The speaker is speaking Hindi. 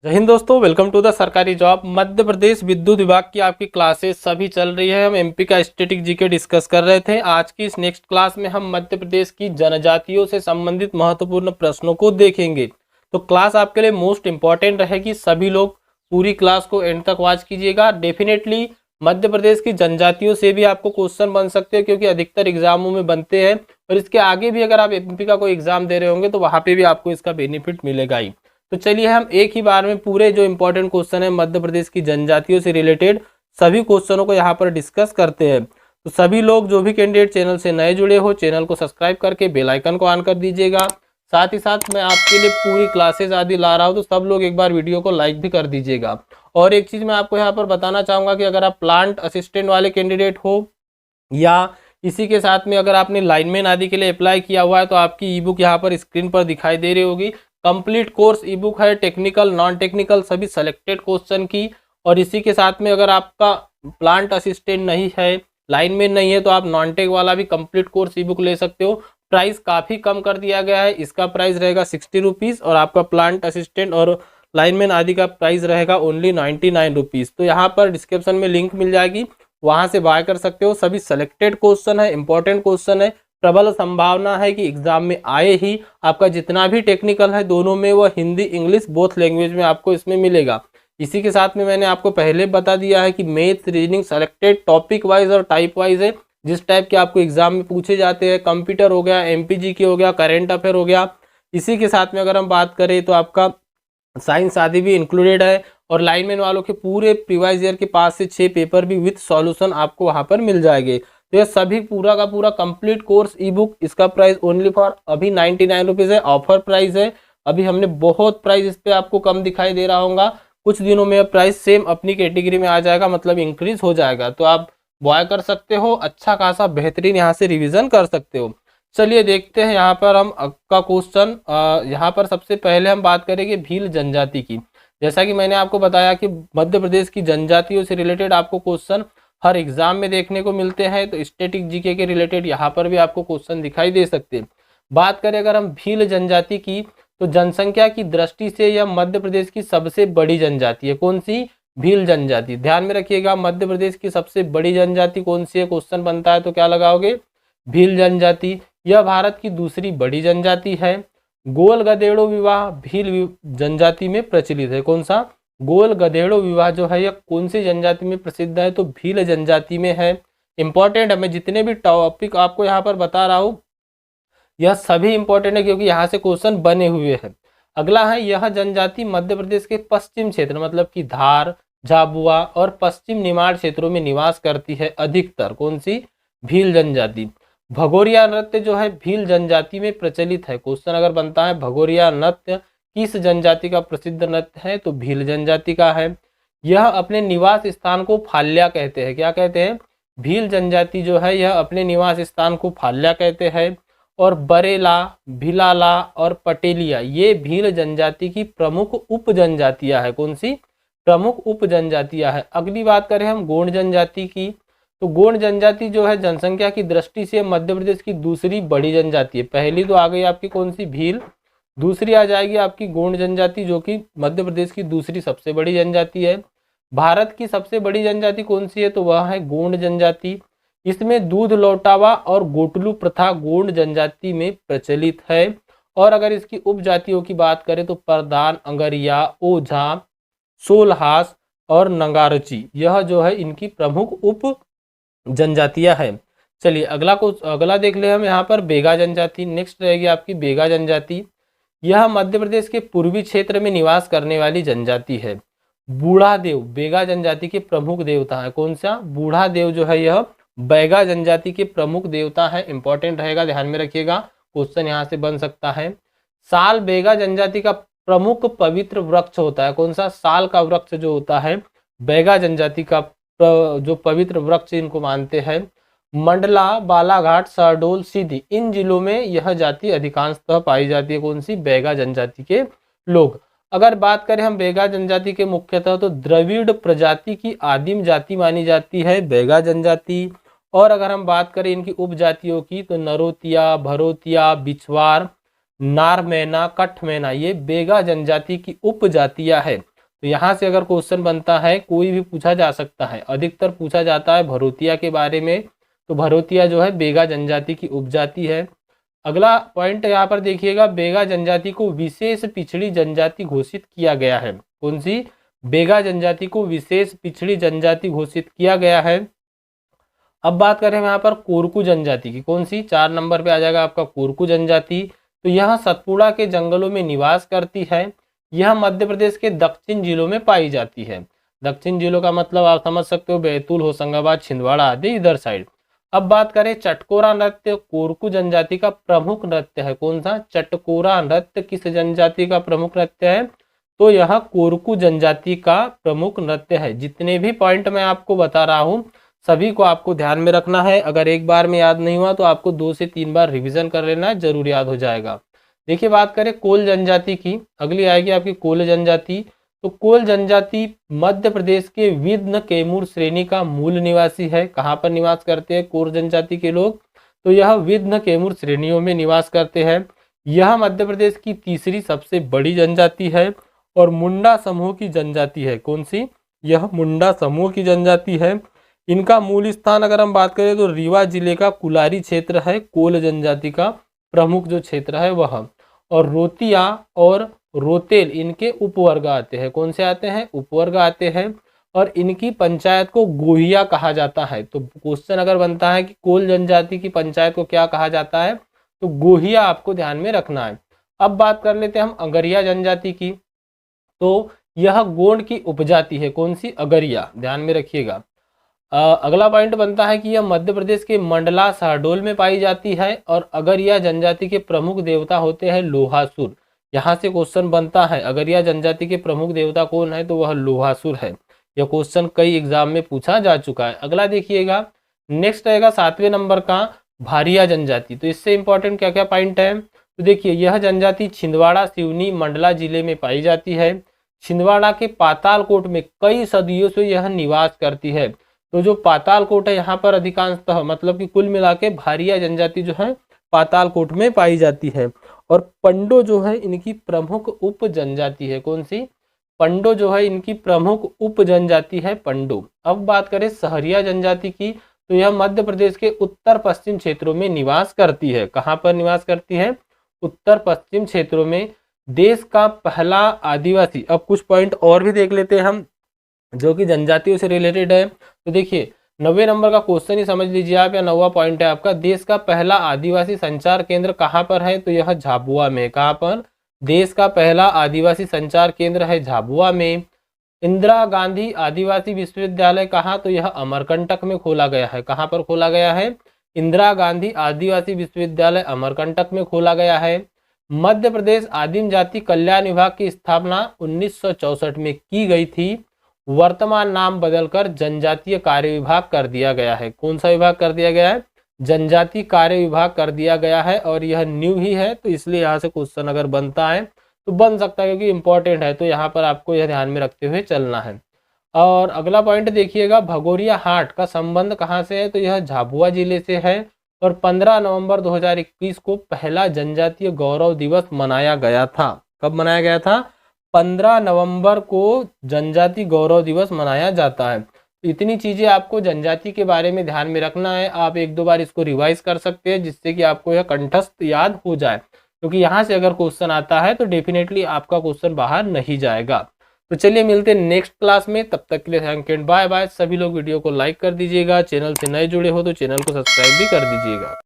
जय हिंद दोस्तों, वेलकम टू द सरकारी जॉब। मध्य प्रदेश विद्युत विभाग की आपकी क्लासेस सभी चल रही है। हम एमपी का स्टैटिक जीके डिस्कस कर रहे थे। आज की इस नेक्स्ट क्लास में हम मध्य प्रदेश की जनजातियों से संबंधित महत्वपूर्ण प्रश्नों को देखेंगे। तो क्लास आपके लिए मोस्ट इंपॉर्टेंट रहेगी। सभी लोग पूरी क्लास को एंड तक वॉच कीजिएगा। डेफिनेटली मध्य प्रदेश की जनजातियों से भी आपको क्वेश्चन बन सकते हैं, क्योंकि अधिकतर एग्जामों में बनते हैं। और इसके आगे भी अगर आप एमपी का कोई एग्जाम दे रहे होंगे तो वहां पे भी आपको इसका बेनिफिट मिलेगा ही। तो चलिए हम एक ही बार में पूरे जो इंपॉर्टेंट क्वेश्चन है मध्य प्रदेश की जनजातियों से रिलेटेड सभी क्वेश्चनों को यहाँ पर डिस्कस करते हैं। तो सभी लोग जो भी कैंडिडेट चैनल से नए जुड़े हो, चैनल को सब्सक्राइब करके बेल आइकन को ऑन कर दीजिएगा। साथ ही साथ मैं आपके लिए पूरी क्लासेस आदि ला रहा हूँ, तो सब लोग एक बार वीडियो को लाइक भी कर दीजिएगा। और एक चीज मैं आपको यहाँ पर बताना चाहूंगा कि अगर आप प्लांट असिस्टेंट वाले कैंडिडेट हो या इसी के साथ में अगर आपने लाइनमैन आदि के लिए अप्लाई किया हुआ है, तो आपकी ई बुक यहाँ पर स्क्रीन पर दिखाई दे रही होगी। कंप्लीट कोर्स ई बुक है, टेक्निकल नॉन टेक्निकल सभी सेलेक्टेड क्वेश्चन की। और इसी के साथ में अगर आपका प्लांट असिस्टेंट नहीं है, लाइनमैन नहीं है, तो आप नॉन टेक वाला भी कंप्लीट कोर्स ई बुक ले सकते हो। प्राइस काफ़ी कम कर दिया गया है। इसका प्राइस रहेगा 60 रुपीज़ और आपका प्लांट असिस्टेंट और लाइनमैन आदि का प्राइस रहेगा ओनली 99 रुपीज़। तो यहाँ पर डिस्क्रिप्शन में लिंक मिल जाएगी, वहां से बाय कर सकते हो। सभी सेलेक्टेड क्वेश्चन है, इंपॉर्टेंट क्वेश्चन है। प्रबल संभावना है कि एग्जाम में आए ही। आपका जितना भी टेक्निकल है दोनों में वो हिंदी इंग्लिश बोथ लैंग्वेज में आपको इसमें मिलेगा। इसी के साथ में मैंने आपको पहले बता दिया है कि math reasoning selected topic wise और टाइप वाइज है। जिस टाइप के आपको एग्जाम में पूछे जाते हैं, कंप्यूटर हो गया, एमपीजी हो गया, करेंट अफेयर हो गया। इसी के साथ में अगर हम बात करें तो आपका साइंस आदि भी इंक्लूडेड है। और लाइनमैन वालों के पूरे प्रीवाइज ईयर के 5 से 6 पेपर भी विथ सॉल्यूशन आपको वहां पर मिल जाएंगे। तो ये सभी पूरा का पूरा कंप्लीट कोर्स ई बुक, इसका प्राइस ओनली फॉर अभी 99 रुपीज़ है, ऑफर प्राइस है। अभी हमने बहुत प्राइस इस पे आपको कम दिखाई दे रहा होगा। कुछ दिनों में प्राइस सेम अपनी कैटेगरी में आ जाएगा, मतलब इंक्रीज हो जाएगा। तो आप बॉय कर सकते हो, अच्छा खासा बेहतरीन यहाँ से रिविजन कर सकते हो। चलिए देखते हैं यहाँ पर हम का क्वेश्चन। यहाँ पर सबसे पहले हम बात करेंगे भील जनजाति की। जैसा कि मैंने आपको बताया कि मध्य प्रदेश की जनजातियों से रिलेटेड आपको क्वेश्चन हर एग्जाम में देखने को मिलते हैं। तो स्टैटिक जीके के रिलेटेड यहाँ पर भी आपको क्वेश्चन दिखाई दे सकते हैं। बात करें अगर हम भील जनजाति की, तो जनसंख्या की दृष्टि से यह मध्य प्रदेश की सबसे बड़ी जनजाति है। कौन सी? भील जनजाति। ध्यान में रखिएगा, मध्य प्रदेश की सबसे बड़ी जनजाति कौन सी है? क्वेश्चन बनता है तो क्या लगाओगे? भील जनजाति। यह भारत की दूसरी बड़ी जनजाति है। गोल गधेड़ो विवाह भील जनजाति में प्रचलित है। कौन सा? गोल गधेड़ो विवाह जो है यह कौन सी जनजाति में प्रसिद्ध है? तो भील जनजाति में है। इंपॉर्टेंट है, मैं जितने भी टॉपिक आपको यहाँ पर बता रहा हूँ यह सभी इंपॉर्टेंट है, क्योंकि यहाँ से क्वेश्चन बने हुए हैं। अगला है, यह जनजाति मध्य प्रदेश के पश्चिम क्षेत्र मतलब कि धार, झाबुआ और पश्चिम निमाड़ क्षेत्रों में निवास करती है अधिकतर। कौन सी? भील जनजाति। भगोरिया नृत्य जो है भील जनजाति में प्रचलित है। क्वेश्चन अगर बनता है भगोरिया नृत्य किस जनजाति का प्रसिद्ध नृत्य है? तो भील जनजाति का है। यह अपने निवास स्थान को फाल्या कहते हैं। क्या कहते हैं? भील जनजाति जो है यह अपने निवास स्थान को फाल्या कहते हैं। और बरेला, भिलाला और पटेलिया ये भील जनजाति की प्रमुख उप जनजातियां है। कौन सी? प्रमुख उप जनजातियां है। अगली बात करें हम गोंड जनजाति की, तो गोंड जनजाति जो है जनसंख्या की दृष्टि से मध्य प्रदेश की दूसरी बड़ी जनजाति है। पहली तो आ गई आपकी कौन सी? भील। दूसरी आ जाएगी आपकी गोंड जनजाति, जो कि मध्य प्रदेश की दूसरी सबसे बड़ी जनजाति है। भारत की सबसे बड़ी जनजाति कौन सी है? तो वह है गोंड जनजाति। इसमें दूध लौटावा और गोटलू प्रथा गोंड जनजाति में प्रचलित है। और अगर इसकी उपजातियों की बात करें तो परदान, अंगरिया, ओझा, सोलहास और नंगारची यह जो है इनकी प्रमुख उप जनजातियां हैं। चलिए अगला देख ले हम यहाँ पर बेगा जनजाति। नेक्स्ट रहेगी आपकी बेगा जनजाति। यह मध्य प्रदेश के पूर्वी क्षेत्र में निवास करने वाली जनजाति है। बूढ़ा देव बेगा जनजाति के प्रमुख देवता है। कौन सा? बूढ़ा देव जो है यह बैगा जनजाति के प्रमुख देवता है। इंपॉर्टेंट रहेगा, ध्यान में रखिएगा, क्वेश्चन यहाँ से बन सकता है। साल बेगा जनजाति का प्रमुख पवित्र वृक्ष होता है। कौन सा? साल का वृक्ष जो होता है बैगा जनजाति का जो पवित्र वृक्ष इनको मानते हैं। मंडला, बालाघाट, शहडोल, सीधी इन जिलों में यह जाति अधिकांशतः पाई जाती है। कौन सी? बैगा जनजाति के लोग। अगर बात करें हम बैगा जनजाति के मुख्यतः, तो द्रविड़ प्रजाति की आदिम जाति मानी जाती है बैगा जनजाति। और अगर हम बात करें इनकी उपजातियों की, तो नरोतिया, भरोतिया, बिछवार, नारमैना, कठमैना ये बेगा जनजाति की उपजातियां है। तो यहाँ से अगर क्वेश्चन बनता है, कोई भी पूछा जा सकता है, अधिकतर पूछा जाता है भरोतिया के बारे में। तो भरोतिया जो है बेगा जनजाति की उपजाति है। अगला पॉइंट यहाँ पर देखिएगा, बेगा जनजाति को विशेष पिछड़ी जनजाति घोषित किया गया है। कौन सी? बेगा जनजाति को विशेष पिछड़ी जनजाति घोषित किया गया है। अब बात करें यहाँ पर कोरकू जनजाति की, कौन सी? 4 नंबर पे आ जाएगा आपका कोरकू जनजाति। तो यह सतपुड़ा के जंगलों में निवास करती है। यह मध्य प्रदेश के दक्षिण जिलों में पाई जाती है। दक्षिण जिलों का मतलब आप समझ सकते हो, बैतूल, होशंगाबाद, छिंदवाड़ा आदि इधर साइड। अब बात करें चटकोरा नृत्य कोरकू जनजाति का प्रमुख नृत्य है। कौन सा? चटकोरा नृत्य किस जनजाति का प्रमुख नृत्य है? तो यह कोरकू जनजाति का प्रमुख नृत्य है। जितने भी पॉइंट मैं आपको बता रहा हूँ सभी को आपको ध्यान में रखना है। अगर एक बार में याद नहीं हुआ तो आपको 2 से 3 बार रिवीजन कर लेना है, जरूर याद हो जाएगा। देखिए बात करें कोल जनजाति की, अगली आएगी आपकी कोल जनजाति। तो कोल जनजाति मध्य प्रदेश के विध्न कैमूर श्रेणी का मूल निवासी है। कहाँ पर निवास करते हैं कोल जनजाति के लोग? तो यह विध्न कैमूर श्रेणियों में निवास करते हैं। यह मध्य प्रदेश की तीसरी सबसे बड़ी जनजाति है और मुंडा समूह की जनजाति है। कौन सी? यह मुंडा समूह की जनजाति है। इनका मूल स्थान अगर हम बात करें तो रीवा जिले का कुलारी क्षेत्र है, कोल जनजाति का प्रमुख जो क्षेत्र है वह। और रोतिया और रोतेल इनके उपवर्ग आते हैं। कौन से आते हैं? उपवर्ग आते हैं। और इनकी पंचायत को गोहिया कहा जाता है। तो क्वेश्चन अगर बनता है कि कोल जनजाति की पंचायत को क्या कहा जाता है, तो गोहिया आपको ध्यान में रखना है। अब बात कर लेते हैं हम अगरिया जनजाति की। तो यह गोंड की उपजाति है। कौन सी? अगरिया, ध्यान में रखिएगा। अगला पॉइंट बनता है कि यह मध्य प्रदेश के मंडला शहडोल में पाई जाती है और अगरिया जनजाति के प्रमुख देवता होते हैं लोहासुर। यहाँ से क्वेश्चन बनता है अगरिया जनजाति के प्रमुख देवता कौन है, तो वह लोहासुर है। यह क्वेश्चन कई एग्जाम में पूछा जा चुका है। अगला देखिएगा, नेक्स्ट रहेगा 7वें नंबर का भारिया जनजाति। तो इससे इंपॉर्टेंट क्या क्या पॉइंट है, तो देखिए यह जनजाति छिंदवाड़ा, सिवनी, मंडला जिले में पाई जाती है। छिंदवाड़ा के पातालकोट में कई सदियों से यह निवास करती है। तो जो पातालकोट है यहाँ पर अधिकांशतः मतलब कि कुल मिला के भारिया जनजाति जो है पातालकोट में पाई जाती है। और पंडो जो है इनकी प्रमुख उप जनजाति है। कौन सी? पंडो जो है इनकी प्रमुख उप जनजाति है पंडो। अब बात करें सहरिया जनजाति की, तो यह मध्य प्रदेश के उत्तर पश्चिम क्षेत्रों में निवास करती है। कहाँ पर निवास करती है? उत्तर पश्चिम क्षेत्रों में। देश का पहला आदिवासी, अब कुछ पॉइंट और भी देख लेते हैं हम जो कि जनजातियों से रिलेटेड है। तो देखिए 90 नंबर का क्वेश्चन ही समझ लीजिए आप, या 9वां पॉइंट है आपका, देश का पहला आदिवासी संचार केंद्र कहाँ पर है, तो यह झाबुआ में। कहाँ पर? देश का पहला आदिवासी संचार केंद्र है झाबुआ में। इंदिरा गांधी आदिवासी विश्वविद्यालय कहाँ, तो यह अमरकंटक में खोला गया है। कहाँ पर खोला गया है? इंदिरा गांधी आदिवासी विश्वविद्यालय अमरकंटक में खोला गया है। मध्य प्रदेश आदिम जाति कल्याण विभाग की स्थापना 1964 में की गई थी। वर्तमान नाम बदलकर जनजातीय कार्य विभाग कर दिया गया है। कौन सा विभाग कर दिया गया है? जनजातीय कार्य विभाग कर दिया गया है। और यह न्यू ही है, तो इसलिए यहाँ से क्वेश्चन अगर बनता है तो बन सकता है क्योंकि इंपॉर्टेंट है। तो यहाँ पर आपको यह ध्यान में रखते हुए चलना है। और अगला पॉइंट देखिएगा, भगोरिया हाट का संबंध कहाँ से है, तो यह झाबुआ जिले से है। और 15 नवंबर 2021 को पहला जनजातीय गौरव दिवस मनाया गया था। कब मनाया गया था? 15 नवंबर को जनजाति गौरव दिवस मनाया जाता है। तो इतनी चीजें आपको जनजाति के बारे में ध्यान में रखना है। आप 1-2 बार इसको रिवाइज कर सकते हैं जिससे कि आपको यह कंठस्थ याद हो जाए, क्योंकि यहाँ से अगर क्वेश्चन आता है तो डेफिनेटली आपका क्वेश्चन बाहर नहीं जाएगा। तो चलिए मिलते हैं नेक्स्ट क्लास में, तब तक के लिए thank you and bye bye. सभी लोग वीडियो को लाइक कर दीजिएगा, चैनल से नए जुड़े हो तो चैनल को सब्सक्राइब भी कर दीजिएगा।